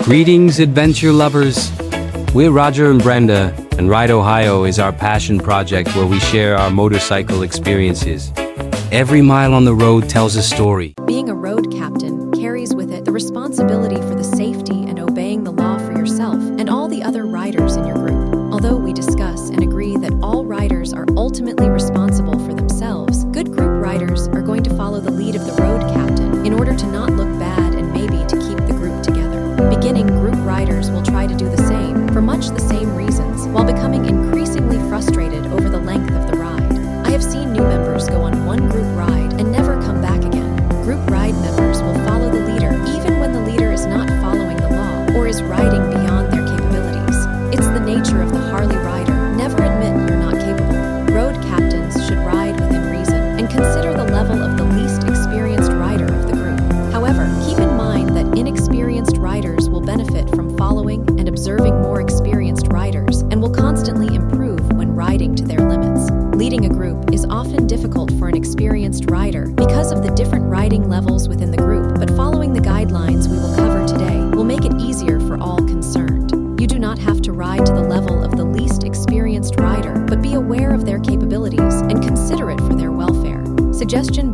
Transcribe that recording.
Greetings, adventure lovers. We're Roger and Brenda, and Ride Ohio is our passion project where we share our motorcycle experiences. Every mile on the road tells a story. Being a road captain carries with it the responsibility for the safety and obeying the law for yourself and all the other riders in your group. Although we discuss and agree that all riders are ultimately responsible for themselves, good group riders are going to follow the lead of the road captain in order to not look bad and maybe to keep the group together. Beginning group riders will try to do the same for much the same reasons, while becoming increasingly frustrated over the length of the ride. I have seen new members go on one group ride and never come back again. Group ride members will follow the leader even when the leader is not following the law or is riding beyond their capabilities. It's the nature of the Harley rider. Never admit you're not capable. Road captains should ride within reason and consider the level of the least experienced rider of the group. However, keep in mind that inexperienced riders will benefit from following and observing more experienced riders and will constantly improve when riding to their limits. Leading a group is often difficult for an experienced rider because of the different riding levels within the group, but following the guidelines we will cover today will make it easier for all concerned. You do not have to ride to the level of the least experienced rider, but be aware of their capabilities and consider it for their welfare. Suggestion